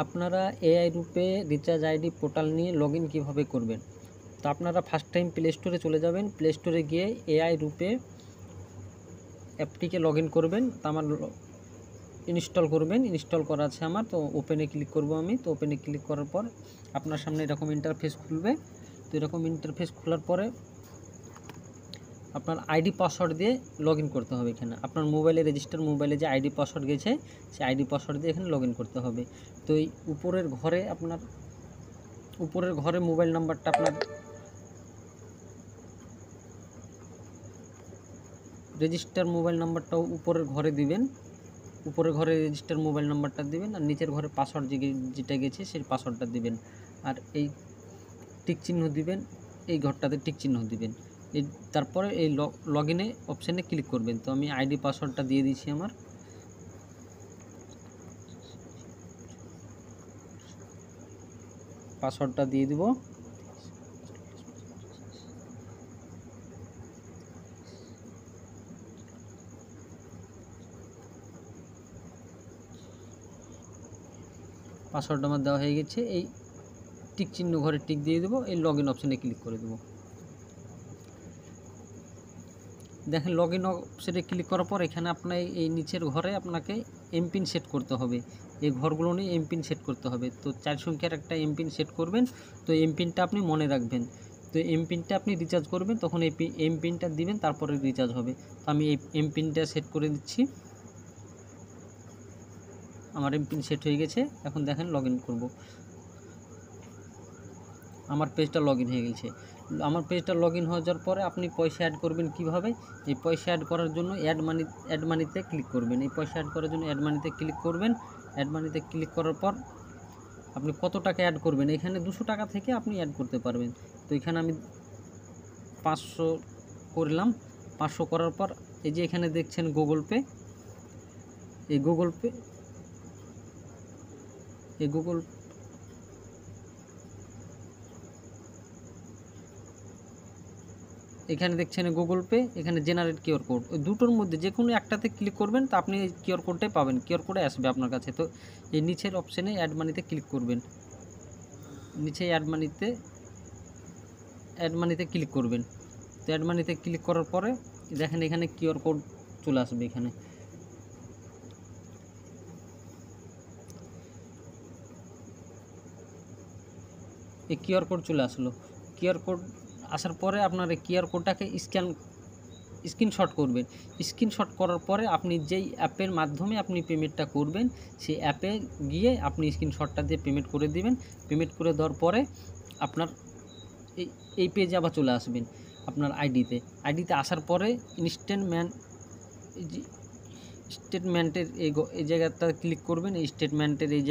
আপনারা এআই রূপে recharge ID portal নিয়ে লগইন কিভাবে করবেন। তো আপনারা ফার্স্ট টাইম প্লে স্টোরে চলে যাবেন। প্লে স্টোরে গিয়ে এআই রূপে অ্যাপটিকে লগইন করবেন। তো আমার ইনস্টল করবেন, ইনস্টল করা আছে আমার। তো ওপেনে ক্লিক করব আমি। তো ওপেনে ক্লিক করার পর আপনার সামনে এরকম ইন্টারফেস খুলবে। তো এরকম ইন্টারফেস খোলার পরে আপনার আইডি পাসওয়ার্ড দিয়ে লগইন করতে হবে। এখানে আপনার মোবাইলে রেজিস্টার মোবাইলে যে আইডি পাসওয়ার্ড গেছে সেই আইডি পাসওয়ার্ড দিয়ে এখানে লগইন করতে হবে। তো এই উপরের ঘরে মোবাইল নাম্বারটা আপনার রেজিস্টার মোবাইল নাম্বারটাও উপরের ঘরে দিবেন। উপরের ঘরে রেজিস্টার মোবাইল নাম্বারটা দিবেন, আর নিচের ঘরে পাসওয়ার্ড যেটা গেছে সেই পাসওয়ার্ডটা দিবেন। আর এই টিক চিহ্ন দিবেন, এই ঘরটাতে টিক চিহ্ন দিবেন। তারপরে এই লগইনে অপশানে ক্লিক করবেন। তো আমি আইডি পাসওয়ার্ডটা দিয়ে দিয়েছি আমার। পাসওয়ার্ডটা দিয়ে দিব। পাসওয়ার্ড আমার দেওয়া হয়ে গেছে। এই টিক চিহ্ন ঘরে টিক দিয়ে দেবো, এই লগইন অপশানে ক্লিক করে দেবো। দেখেন লগইন অপশানে ক্লিক করার পর এখানে আপনার এই নিচের ঘরে আপনাকে এমপিন সেট করতে হবে। এই ঘরগুলো নিয়ে এমপিন সেট করতে হবে। তো 4 সংখ্যার একটা এমপিন সেট করবেন। তো এমপিনটা আপনি মনে রাখবেন। তো এমপিনটা আপনি রিচার্জ করবেন, তখন এই এমপিনটা দিবেন, তারপরে রিচার্জ হবে। তো আমি এই এমপিনটা সেট করে দিচ্ছি। আমার এমপিন সেট হয়ে গেছে। এখন দেখেন লগইন করব। আমার পেজটা লগইন হয়ে গেছে। আমার পেজটা লগইন হয়ে যাওয়ার পরে আপনি পয়সা অ্যাড করবেন কিভাবে। এই পয়সা অ্যাড করার জন্য অ্যাড মানিতে ক্লিক করবেন। এই পয়সা অ্যাড করার জন্য অ্যাড মানিতে ক্লিক করবেন। অ্যাড মানিতে ক্লিক করার পর আপনি কত টাকা অ্যাড করবেন, এখানে 200 টাকা থেকে আপনি অ্যাড করতে পারবেন। তো এখানে আমি 500 করলাম। 500 করার পর এই যে এখানে দেখছেন গুগল পে, এই গুগল এখানে দেখছেন গুগল পে, এখানে জেনারেট কিউআর কোড। ওই দুটোর মধ্যে যে কোনো একটাতে ক্লিক করবেন, তো আপনি এই কিউআর কোডটাই পাবেন, কিউআর কোডে আসবে আপনার কাছে। তো এই নিচের অপশানে অ্যাড মানিতে ক্লিক করবেন। নিচে অ্যাড মানিতে ক্লিক করবেন। তো অ্যাড মানিতে ক্লিক করার পরে দেখেন এখানে কিউআর কোড চলে আসবে। এখানে এই কিউআর কোড চলে আসলো। কিউআর কোড আসার পরে আপনার এই কিউআর কোডটাকে স্ক্রিনশট করবেন। স্ক্রিনশট করার পরে আপনি যেই অ্যাপের মাধ্যমে আপনি পেমেন্টটা করবেন, সেই অ্যাপে গিয়ে আপনি স্ক্রিনশটটা দিয়ে পেমেন্ট করে দিবেন। পেমেন্ট করে দেওয়ার পরে আপনার এই পেজে আবার চলে আসবেন আপনার আইডিতে আসার পরে স্টেটমেন্টের এই জায়গাটা ক্লিক করবেন। এই স্টেটমেন্টের এই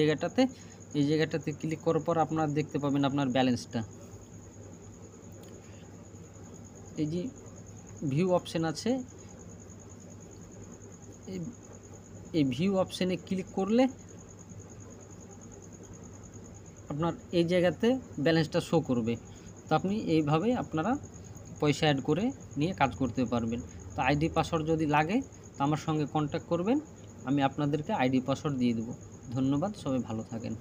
জায়গাটাতে ক্লিক করার পর আপনারা দেখতে পাবেন আপনার ব্যালেন্সটা। এই যে ভিউ অপশান আছে, এই ভিউ অপশানে ক্লিক করলে আপনার এই জায়গাতে ব্যালেন্সটা শো করবে। তো আপনি এইভাবে আপনারা পয়সা অ্যাড করে নিয়ে কাজ করতে পারবেন। তো আইডি পাসওয়ার্ড যদি লাগে তো আমার সঙ্গে কন্ট্যাক্ট করবেন, আমি আপনাদেরকে আইডি পাসওয়ার্ড দিয়ে দেবো। ধন্যবাদ, সবাই ভালো থাকেন।